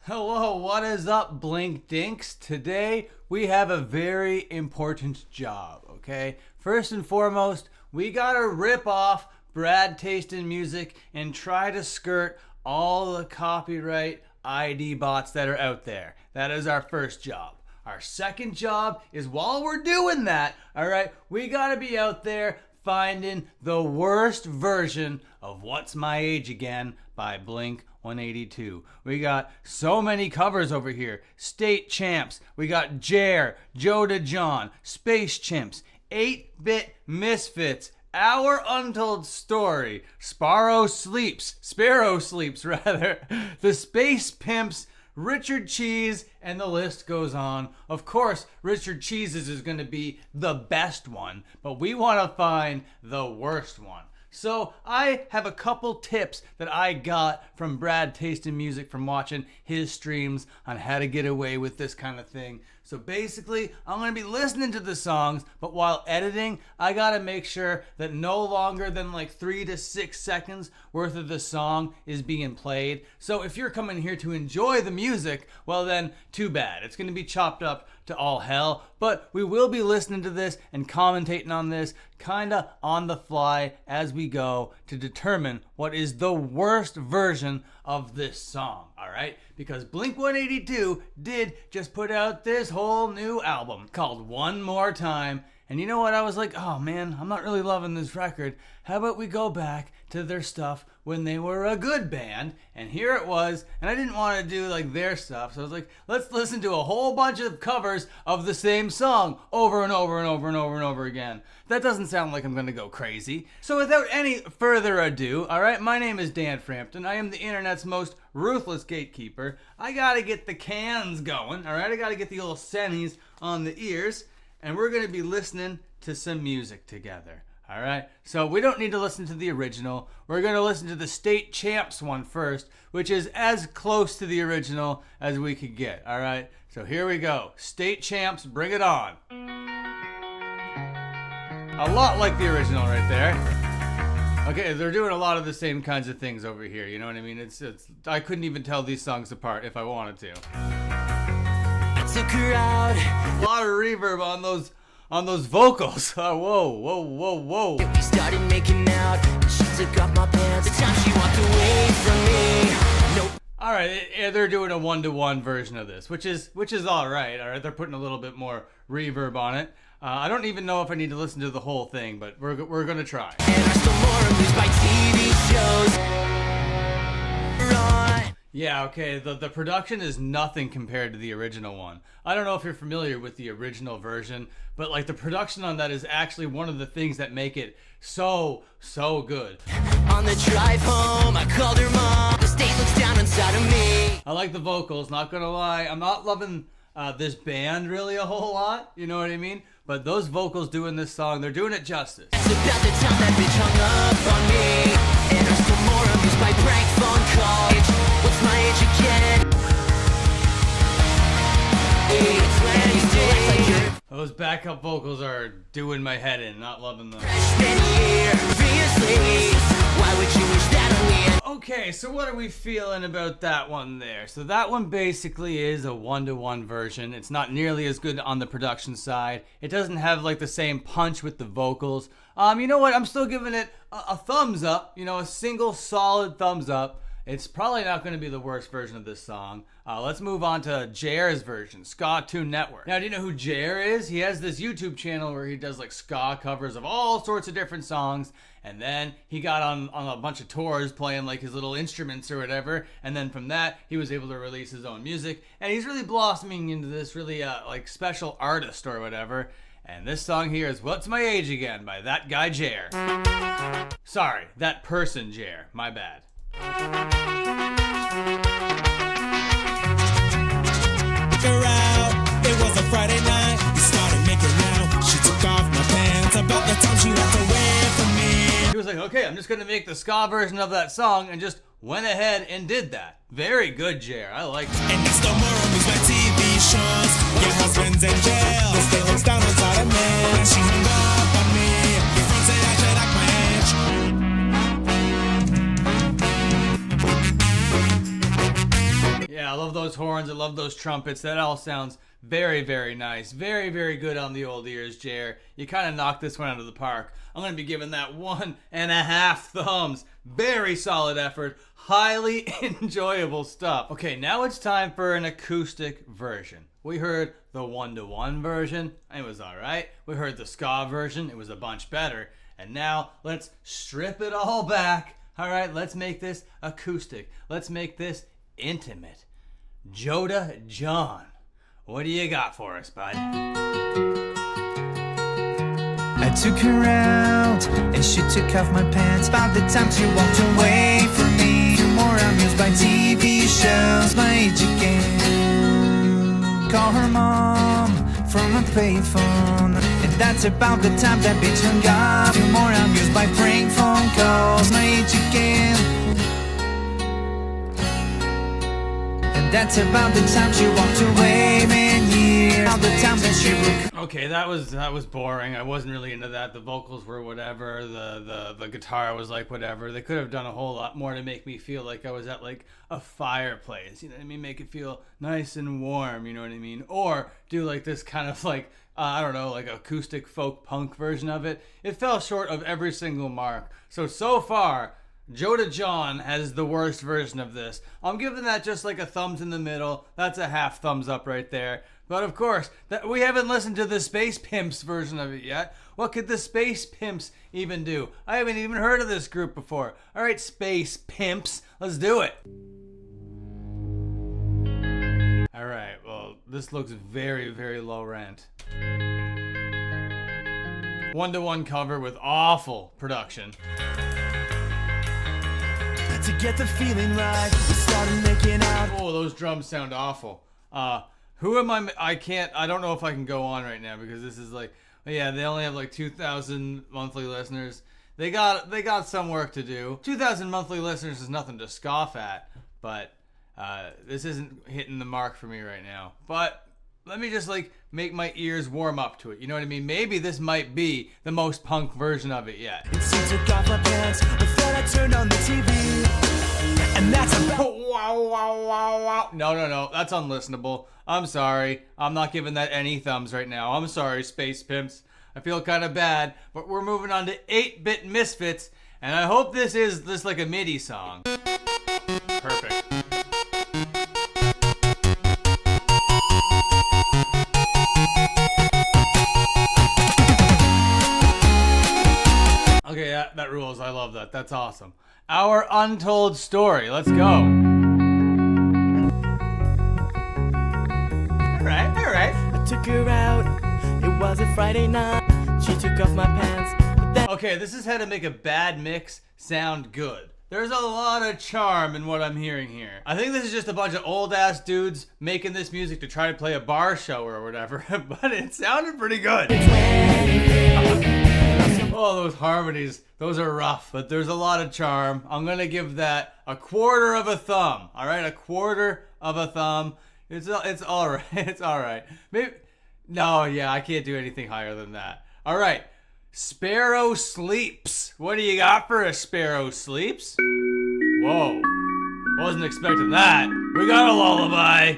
Hello, what is up, Blink Dinks? Today we have a very important job, okay? First and foremost, we gotta rip off Brad Taste in Music and try to skirt all the copyright ID bots that are out there. That is our first job. Our second job is while we're doing that, all right, we gotta be out there finding the worst version of What's My Age Again by Blink 182. We got so many covers over here. State Champs. We got Jer, Joe DeJohn, Space Chimps, 8-Bit Misfits, Our Untold Story, Sparrow Sleeps, rather, the Space Pimps, Richard Cheese, and the list goes on. Of course, Richard Cheese's is going to be the best one, but we want to find the worst one. So I have a couple tips that I got from Brad Taste in Music from watching his streams on how to get away with this kind of thing. So basically, I'm going to be listening to the songs, but while editing, I got to make sure that no longer than like 3 to 6 seconds worth of the song is being played. So if you're coming here to enjoy the music, well then, too bad. It's going to be chopped up to all hell, but we will be listening to this and commentating on this kinda on the fly as we go to determine what is the worst version of this song, alright? Because Blink 182 did just put out this whole new album called One More Time, and you know what? I was like, oh man, I'm not really loving this record. How about we go back to their stuff when they were a good band? And here it was, and I didn't want to do like their stuff, so I was like, let's listen to a whole bunch of covers of the same song over and over and over and over and over again. That doesn't sound like I'm going to go crazy. So without any further ado, alright, my name is Dan Frampton. I am the internet's most ruthless gatekeeper. I gotta get the cans going, alright? I gotta get the old sennies on the ears. And we're going to be listening to some music together, all right? So we don't need to listen to the original. We're going to listen to the State Champs one first, which is as close to the original as we could get, all right? So here we go. State Champs, bring it on. A lot like the original right there. Okay, they're doing a lot of the same kinds of things over here, you know what I mean? It's I couldn't even tell these songs apart if I wanted to. Took her out. A lot of reverb on those vocals. Whoa. We started making out. She took off my pants. The time she walked away from me. Nope. All right, they're doing a 1-to-1 version of this, which is all right. All right, they're putting a little bit more reverb on it. I don't even know if I need to listen to the whole thing, but we're gonna try. And I still more amused by TV shows. Yeah, okay, the production is nothing compared to the original one. I don't know if you're familiar with the original version, but like the production on that is actually one of the things that make it so good. On the drive home, I called her mom. The state looks down inside of me. I like the vocals, not gonna lie. I'm not loving this band really a whole lot, you know what I mean? But those vocals doing this song, they're doing it justice. It's about the time that bitch hung up on me. And I'm still more amused by prank phone calls. What's my age again? Those backup vocals are doing my head in, not loving them. Freshman year, obviously. Why would you wish that on me? Okay, so what are we feeling about that one there? So that one basically is a 1-to-1 version. It's not nearly as good on the production side. It doesn't have like the same punch with the vocals. You know what? I'm still giving it a thumbs up. You know, a single solid thumbs up. It's probably not going to be the worst version of this song. Let's move on to Jer's version, Ska Tune Network. Now, do you know who Jer is? He has this YouTube channel where he does like ska covers of all sorts of different songs. And then he got on a bunch of tours playing like his little instruments or whatever. And then from that, he was able to release his own music. And he's really blossoming into this really like special artist or whatever. And this song here is What's My Age Again by that guy Jer. Sorry, that person Jer. My bad. It was a Friday night, we started making out. She took off my pants about the time she walked away from me. He was like, okay, I'm just gonna make the ska version of that song, and just went ahead and did that. Very good, Jer. I like it. And next door more amused by TV shows. Your husband's in jail. The state looks down inside of me. And she hung up on me. Your friends say I should act my age. Yeah, love those horns. I love those trumpets. That all sounds very, very nice. Very, very good on the old ears, Jer. You kind of knocked this one out of the park. I'm going to be giving that 1.5 thumbs. Very solid effort. Highly enjoyable stuff. Okay, now it's time for an acoustic version. We heard the 1-to-1 version. It was alright. We heard the ska version. It was a bunch better. And now let's strip it all back. Alright, let's make this acoustic. Let's make this intimate. Joda John, what do you got for us, bud? I took her out and she took off my pants. About the time she walked away from me. More amused by TV shows, my age again. Call her mom from a payphone, and that's about the time that bitch hung up. More amused by prank phone calls, my age again. And that's about the time she walked away, man, years. About the time that she broke. Okay, that was boring. I wasn't really into that. The vocals were whatever. The guitar was like whatever. They could have done a whole lot more to make me feel like I was at like a fireplace. You know what I mean? Make it feel nice and warm. You know what I mean? Or do like this kind of like I don't know, like acoustic folk punk version of it. It fell short of every single mark. So far, Joda John has the worst version of this. I'm giving that just like a thumbs in the middle. That's a half thumbs up right there. But of course, we haven't listened to the Space Pimps version of it yet. What could the Space Pimps even do? I haven't even heard of this group before. All right, Space Pimps, let's do it. All right, well, this looks very, very low rent. 1-to-1 cover with awful production. To get the feeling right, we started making out. Oh, those drums sound awful. Who am I? I don't know if I can go on right now because this is like, yeah, they only have like 2,000 monthly listeners. They got some work to do. 2,000 monthly listeners is nothing to scoff at, but this isn't hitting the mark for me right now. But let me just like make my ears warm up to it. You know what I mean? Maybe this might be the most punk version of it yet. She took off my pants, but then I turned on the TV. And that's about... Wow. No. That's unlistenable. I'm sorry. I'm not giving that any thumbs right now. I'm sorry, Space Pimps. I feel kind of bad, but we're moving on to 8-Bit Misfits, and I hope this is just like a MIDI song. Perfect. Okay, that rules. I love that. That's awesome. Our Untold Story. Let's go. All right. I took her out. It was a Friday night. She took off my pants. But then... Okay, this is how to make a bad mix sound good. There's a lot of charm in what I'm hearing here. I think this is just a bunch of old-ass dudes making this music to try to play a bar show or whatever, but it sounded pretty good. Oh, those harmonies, those are rough, but there's a lot of charm. I'm gonna give that a 1/4 of a thumb. All right, a 1/4 of a thumb. It's all right. It's all right. Maybe no, yeah, I can't do anything higher than that. All right, Sparrow Sleeps. What do you got for a Sparrow Sleeps? Whoa, wasn't expecting that. We got a lullaby.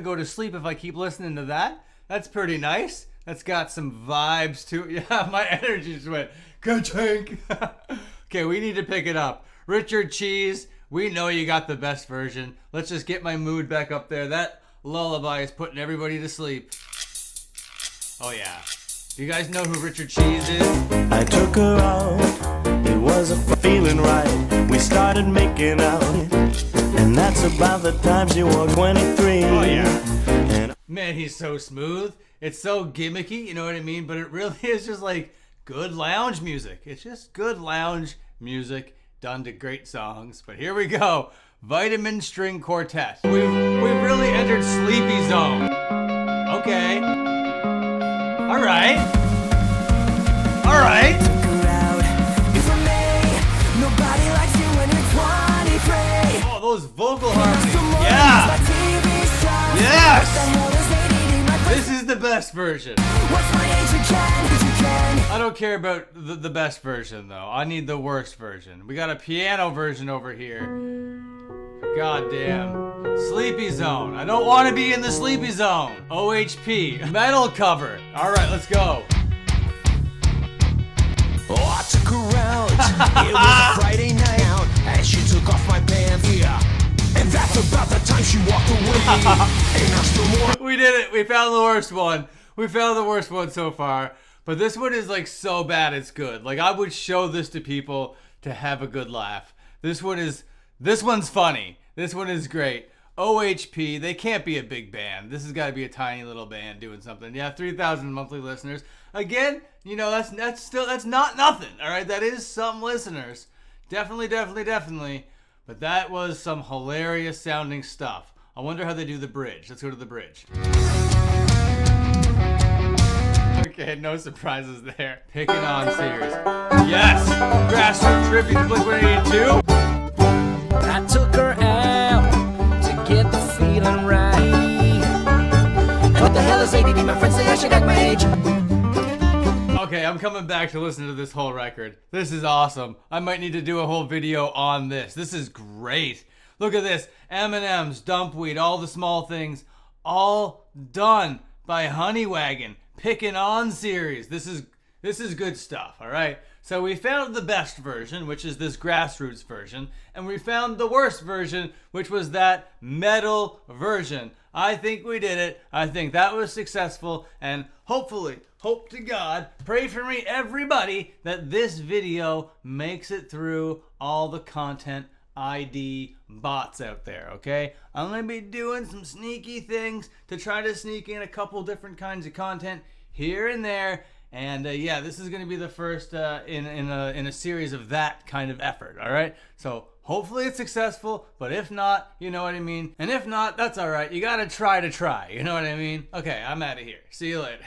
Go to sleep if I keep listening to that. That's pretty nice. That's got some vibes to it. Yeah, my energy just went ka-chink. Okay, we need to pick it up. Richard Cheese, we know you got the best version. Let's just get my mood back up there. That lullaby is putting everybody to sleep. Oh yeah. You guys know who Richard Cheese is? I took her out. It was a feeling right. We started making out. And that's about the time she was 23. Oh yeah. And man, he's so smooth. It's so gimmicky, you know what I mean? But it really is just like good lounge music. It's just good lounge music done to great songs. But here we go. Vitamin String Quartet. We've really entered Sleepy Zone. Okay. All right. Oh, those vocal harmonies. Yeah. best version. What's my age again? If you can. I don't care about the best version though. I need the worst version. We got a piano version over here. God damn. Sleepy Zone. I don't want to be in the Sleepy Zone. OHP. Metal cover. Alright, let's go. Oh, I took her out. It was a Friday night out, and she took off my pants. Yeah. And that's about the time she walked away. And asked for more. We did it. We found the worst one. We found the worst one so far. But this one is like so bad it's good. Like I would show this to people to have a good laugh. This one's funny. This one is great. OHP, they can't be a big band. This has got to be a tiny little band doing something. Yeah, 3,000 monthly listeners. Again, you know, that's not nothing. All right, that is some listeners. Definitely. But that was some hilarious sounding stuff. I wonder how they do the bridge. Let's go to the bridge. Okay, no surprises there. Picking on series. Yes! Grassroots tribute to Blink-182. I took her out to get the feeling right. What the hell is ADD? My friends say I should act my age. Okay, I'm coming back to listen to this whole record. This is awesome. I might need to do a whole video on this. This is great. Look at this. M&M's, Dumpweed, all the small things, all done by Honeywagon. Picking on series. This is good stuff, all right? So we found the best version, which is this grassroots version, and we found the worst version, which was that metal version. I think we did it. I think that was successful, and hopefully, hope to God, pray for me, everybody, that this video makes it through all the content ID bots out there, okay? I'm gonna be doing some sneaky things to try to sneak in a couple different kinds of content here and there, and yeah, this is gonna be the first in a series of that kind of effort. All right, so hopefully it's successful, but if not, you know what I mean, and if not, that's all right. You gotta try to try, you know what I mean? Okay, I'm out of here. See you later.